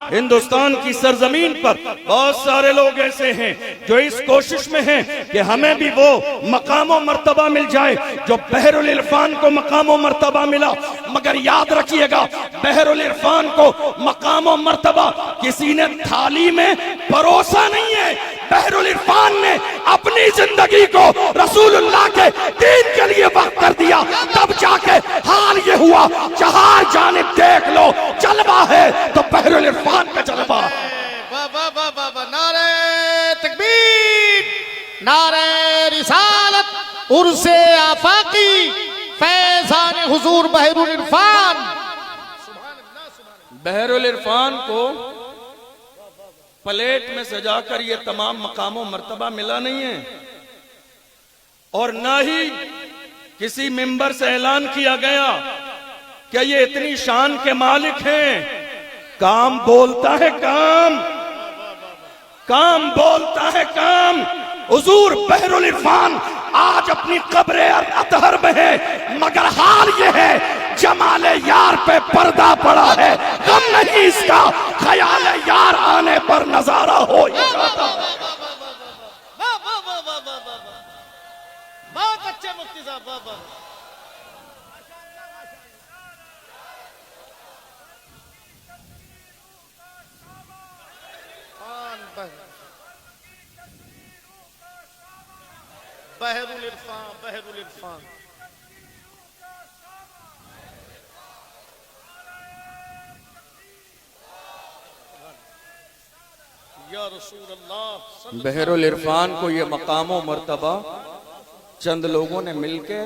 हिंदुस्तान की सरजमीन पर बहुत सारे लोग ऐसे हैं जो इस कोशिश में हैं कि हमें भी वो मकाम व मर्तबा मिल जाए जो बहरुल इरफान को मकाम व मर्तबा मिला। मगर याद रखिएगा, बहरुल इरफान को मकाम व मर्तबा किसी ने थाली में परोसा नहीं है। बहरुल इरफान ने अपनी जिंदगी को रसूलुल्लाह के दीन के लिए वक्त कर दिया, तब जाके हाल ये हुआ। जहां जानिब देख लो जलवा है तो बहरुल इरफान का जलवा। नारे तकबीर, नारे रिसालत, उर्से आफाकी, फैज़ान हुजूर बहरुल इरफान। बहरुल इरफान को प्लेट में सजाकर ये तमाम मकामों मर्तबा मिला नहीं है, और ना ही किसी मिंबर से ऐलान किया गया कि ये इतनी शान के मालिक हैं। काम बोलता है काम, काम बोलता है काम। हुजूर बहरुल इरफान आज अपनी कब्र अतहर में है, मगर हाल ये है जमाले यार पे पर्दा पड़ा है। गम नहीं इसका, ख्याल यार आने पर नजारा हो ही जाता। बहुत अच्छे मुफ्ती साहब। बहरुल इरफान, बहरुल इरफान। या रसूल अल्लाह। बहरुल इरफान को ये मकामो मर्तबा चंद लोगों ने मिलके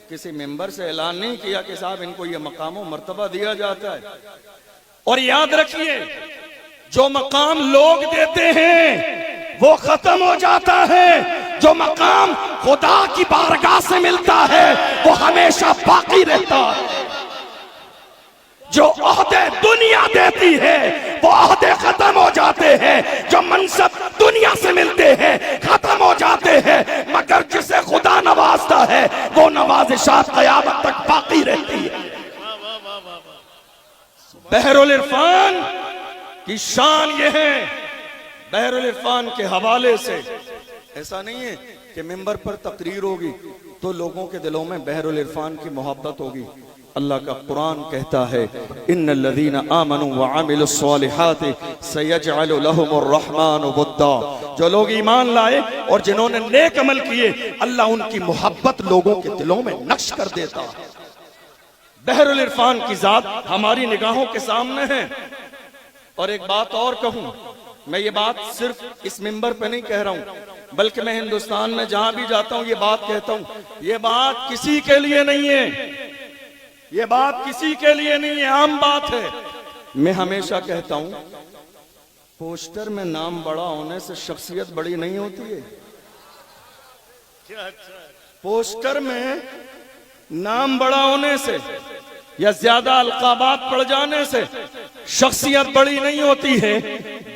किसी मेंबर से ऐलान नहीं किया कि साहब इनको ये मकामो मर्तबा दिया जाता है। और याद रखिए, जो मकाम लोग देते हैं वो खत्म हो जाता है, जो मकाम खुदा की बारगाह से मिलता है वो हमेशा बाकी रहता है। जो ओहदे दुनिया देती है वो ओहदे खत्म हो जाते हैं, जो मनसब दुनिया से मिलते हैं खत्म हो जाते हैं, मगर जिसे खुदा नवाजता है वो नवाजिशात क़यामत तक बाकी रहती है। बहरुल इरफान की शान ये है, बहरुल इरफान के हवाले से ऐसा नहीं है कि मिंबर पर तकरीर होगी तो लोगों के दिलों में बहरुल इरफान की मोहब्बत होगी। अल्लाह का कुरान कहता है, इन्नल्लज़ीना आमनू व अमिलुस्सॉलिहाति सयजअलु लहुमुर रहमानु वुद्दा। जो लोग ईमान लाए और जिन्होंने नेक अमल किए, अल्लाह उनकी मोहब्बत लोगों के दिलों में नक्श कर देता है। बहरुल इरफान की जात हमारी निगाहों के सामने है। और एक बात और कहूं, मैं ये बात सिर्फ इस मिंबर पे नहीं कह रहा हूं, बल्कि मैं हिंदुस्तान में जहां भी जाता हूं ये बात कहता हूं। ये बात किसी के लिए नहीं है, ये बात किसी के लिए नहीं है, आम बात है। मैं हमेशा कहता हूं, पोस्टर में नाम बड़ा होने से शख्सियत बड़ी नहीं होती है। पोस्टर में नाम बड़ा होने से या ज्यादा अलकाबात पड़ जाने से शख्सियत बड़ी नहीं होती है।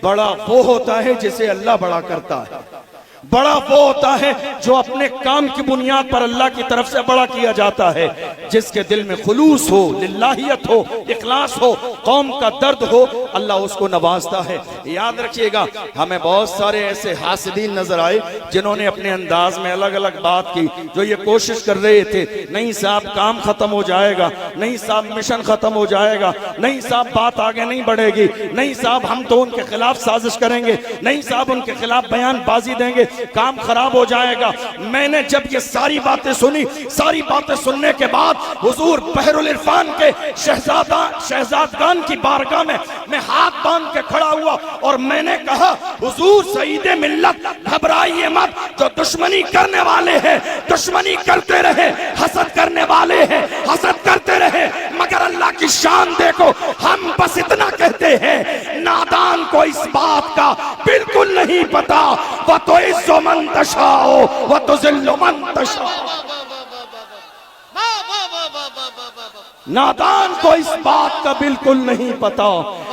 बड़ा वो होता है जिसे अल्लाह बड़ा करता है। बड़ा वो होता है जो अपने काम की बुनियाद पर अल्लाह की तरफ से बड़ा किया जाता है, जिसके दिल में खुलूस हो, लिल्लाहियत हो, इखलास हो, कौम का दर्द हो, अल्लाह उसको नवाजता है। याद रखिएगा, हमें बहुत सारे ऐसे हासिदीन नजर आए जिन्होंने अपने अंदाज में अलग अलग बात की, जो ये कोशिश कर रहे थे, नहीं साहब काम खत्म हो जाएगा, नहीं साहब मिशन खत्म हो जाएगा, नहीं साहब बात आगे नहीं बढ़ेगी, नहीं साहब हम तो उनके खिलाफ साजिश करेंगे, नहीं साहब उनके खिलाफ बयानबाजी देंगे, काम खराब हो जाएगा। मैंने जब ये सारी बातें सुनी, सारी बातें सुनने के बाद हुजूर बहरुल इरफान के शहजादगान की बारगाह में मैं हाथ बांध के खड़ा हुआ और मैंने कहा, हुजूर सईदे मिल्लत घबराइए मत। जो दुश्मनी करने वाले हैं दुश्मनी करते रहे, हसद करने वाले हैं हसद करते रहे, मगर अल्लाह की शान देखो। हम बस इतना कहते हैं, नादान को इस बात का बिल्कुल नहीं पता, वह तो इज्जो मन तशाओ वह तो जिल्लो मन तशाओ। नादान को इस बात का बिल्कुल नहीं पता।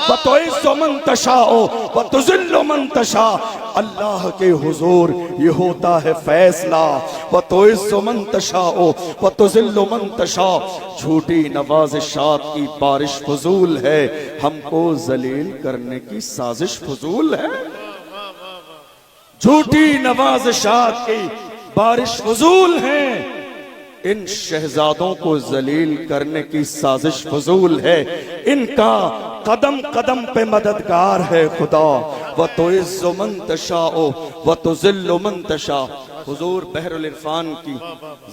वतुइज़्ज़ु मन तशाओ वतुज़िल्लु मन तशा, अल्लाह के हुजूर ये होता है फैसला। वतुइज़्ज़ु मन तशाओ वतुज़िल्लु मन तशा, झूठी नवाज़िशात की बारिश फजूल है, हमको जलील करने की साजिश फजूल है। झूठी नवाज़िशात की बारिश फजूल है, इन शहजादों को जलील करने की साजिश फजूल है, इनका कदम कदम पे मददगार है खुदा। वतुइज़्ज़ु मन तशाओ वतुज़िल्लु मन तशा। हुजूर बहरुल इरफान की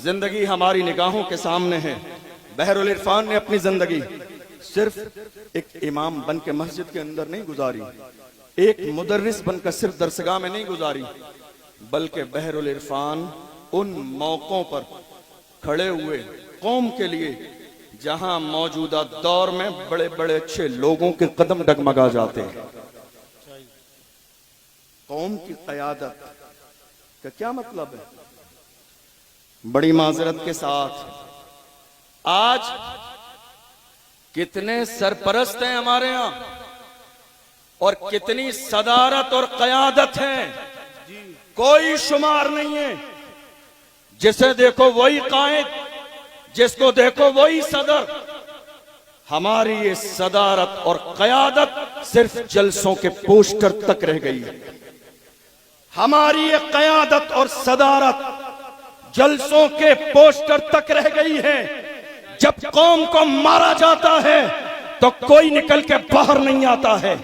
जिंदगी हमारी निगाहों के सामने है। बहरुल इरफान ने अपनी जिंदगी सिर्फ एक इमाम बन के मस्जिद के अंदर नहीं गुजारी, एक मुदर्रिस बनकर सिर्फ दरसगाह में नहीं गुजारी, बल्कि बहरुल इरफान उन मौकों पर खड़े हुए कौम के लिए जहां मौजूदा दौर में बड़े बड़े अच्छे लोगों के कदम डगमगा जाते हैं। कौम की क़यादत का क्या मतलब है? बड़ी माजरत के साथ आज कितने सरपरस्त हैं हमारे यहां और कितनी सदारत और क़यादत है, कोई शुमार नहीं है। जिसे देखो वही कायद, जिसको देखो वही सदर। हमारी ये सदारत और क़यादत सिर्फ जलसों के पोस्टर तक रह गई है। हमारी ये क़यादत और सदारत जलसों के पोस्टर तक रह गई है। जब कौम को मारा जाता है तो कोई निकल के बाहर नहीं आता है।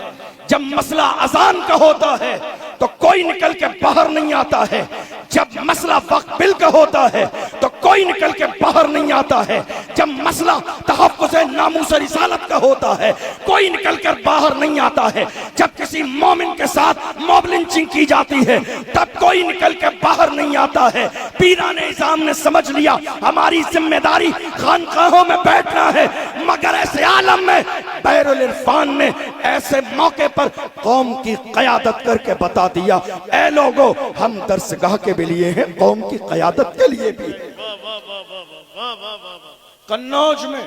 जब मसला अजान का होता है तो कोई निकल के बाहर नहीं आता है। जब मसला वक्त बिल का होता है तो कोई निकल के बाहर नहीं आता है। जब मसला तहफ़्फ़ुज़ नामूस रिसालत का होता है कोई निकल कर बाहर नहीं आता है। जब किसी मोमिन के साथ मॉब लिंचिंग की जाती है तब कोई निकल के बाहर नहीं आता है। पीराने इज़ाम ने समझ लिया हमारी जिम्मेदारी खानकाहों में बैठना है, मगर ऐसे आलम में बहरुल इरफान ने ऐसे मौके पर कौम की क़यादत करके बता दिया, ऐ लोगो हम दरसगाह के भी लिए हैं, कौम की क़यादत के लिए भी। कन्नौज में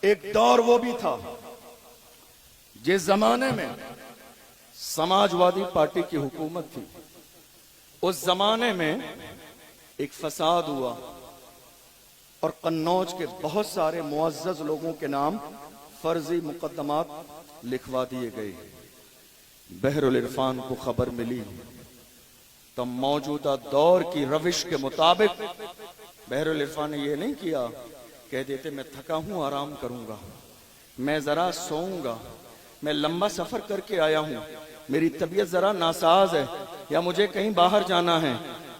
एक दौर वो भी था जिस जमाने में समाजवादी पार्टी की हुकूमत थी। उस जमाने में एक फसाद हुआ और कन्नौज के बहुत सारे मुअज़्ज़ज़ लोगों के नाम फर्जी मुकद्दमात लिखवा दिए गए। बहरुल इरफान को खबर मिली तो मौजूदा दौर की रविश के मुताबिक बहरुल इरफान ने यह नहीं किया, कह देते मैं थका हूं आराम करूंगा, मैं जरा सोऊंगा, मैं लंबा सफर करके आया हूं, मेरी तबीयत जरा नासाज है या मुझे कहीं बाहर जाना है।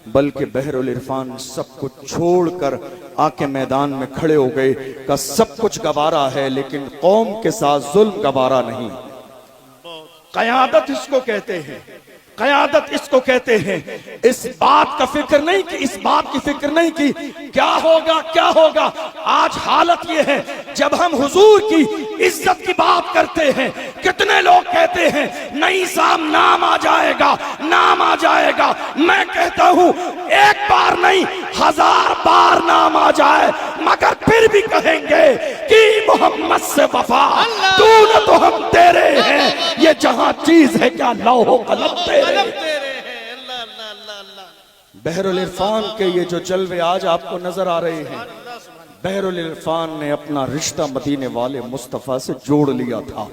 बल्कि बहरुल इरफान सब कुछ छोड़कर आके मैदान में खड़े हो गए का सब कुछ गवारा है लेकिन कौम के साथ जुल्म गवारा नहीं। क़यादत इसको कहते हैं, क़यादत इसको कहते हैं। इस बात का फिक्र नहीं कि इस बात की फिक्र नहीं कि क्या होगा क्या होगा। आज हालत ये है जब हम हुजूर की इज्जत की बात करते हैं कितने लोग कहते हैं नहीं साहब नाम आ जाएगा, नाम आ जाएगा। मैं कहता हूं एक बार नहीं 1000 बार नाम आ जाए मगर फिर भी कहेंगे कि मोहम्मद से वफा तू न तो हम तेरे हैं, ये जहां चीज है क्या लौहो कलम तेरे। बहरुल इरफान के ये जो जलवे आज आपको नजर आ रहे हैं, बहरुल इरफान ने अपना रिश्ता मदीने वाले मुस्तफ़ा से जोड़ लिया था।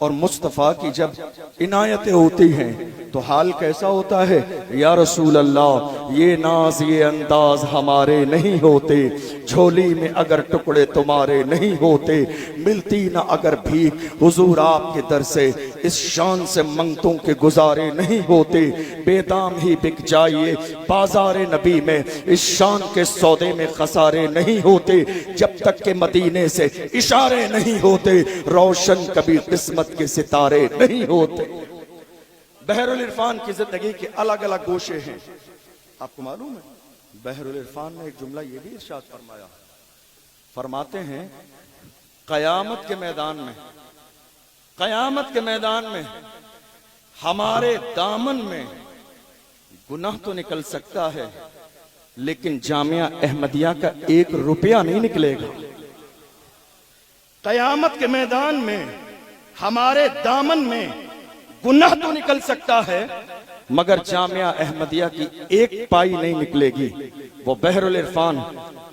और मुस्तफ़ा की जब इनायतें होती हैं तो हाल कैसा होता है, या रसूल अल्लाह ये नाज ये अंदाज हमारे नहीं होते, झोली में अगर टुकड़े तुम्हारे नहीं होते, मिलती ना अगर भीख हुजूर आपके दर से, इस शान से मंगतों के गुजारे नहीं होते, बेदाम ही बिक जाइए बाजारे नबी में, इस शान के सौदे में खसारे नहीं होते, जब तक के मदीने से इशारे नहीं होते, रोशन कभी किस्मत के सितारे नहीं होते। बहरुल इरफान की जिंदगी के अलग अलग गोशे हैं। आपको मालूम है बहरुल इरफान ने एक जुमला ये भी इरशाद फरमाया, फरमाते हैं कयामत के मैदान में, कयामत के मैदान में हमारे दामन में गुनाह तो निकल सकता है लेकिन जामिया अहमदिया का 1 रुपया नहीं निकलेगा। कयामत के मैदान में हमारे दामन में गुनाह तो निकल सकता है, मगर जामिया अहमदिया की एक पाई नहीं निकलेगी। वो बहरुल इरफान,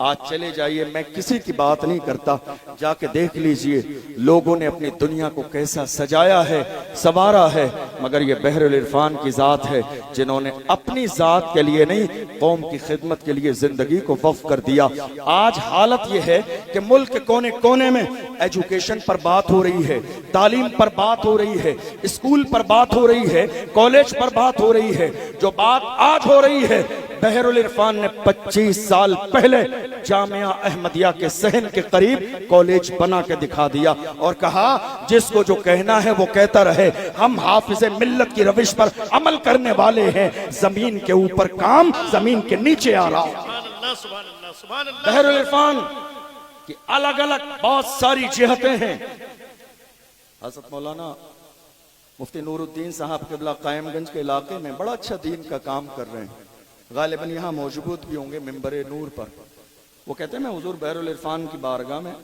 आज चले जाइए, मैं किसी की बात नहीं करता, जाके देख लीजिए लोगों ने अपनी दुनिया को कैसा सजाया है, संवारा है, मगर ये बहरुल इरफान की जात है जिन्होंने अपनी जात के लिए नहीं, कौम की खिदमत के लिए जिंदगी को वक्फ कर दिया। आज हालत ये है कि मुल्क के कोने कोने में एजुकेशन पर बात हो रही है, तालीम पर बात हो रही है, स्कूल पर बात हो रही है, कॉलेज पर बात हो रही है। जो बात आज हो रही है, बहरुल इरफान ने 25 साल पहले जामिया अहमदिया के सहन के करीब कॉलेज बना के दिखा दिया और कहा जिसको जो कहना है वो कहता रहे, हम हाफिज़े मिल्लत की रविश पर अमल करने वाले हैं। जमीन के ऊपर काम, जमीन के नीचे आ रहा। सुभान अल्लाह, सुभान अल्लाह। बहरुल इरफान की अलग अलग बहुत सारी जिहतें हैं। हज़रत मौलाना मुफ्ती नूरुद्दीन साहब क़िबला कायमगंज के इलाके में बड़ा अच्छा दीन का काम कर रहे हैं, गालिबन यहाँ मौजूद भी होंगे मिंबर नूर पर। वो कहते हैं मैं हुजूर बहरुल इरफान की बारगाह में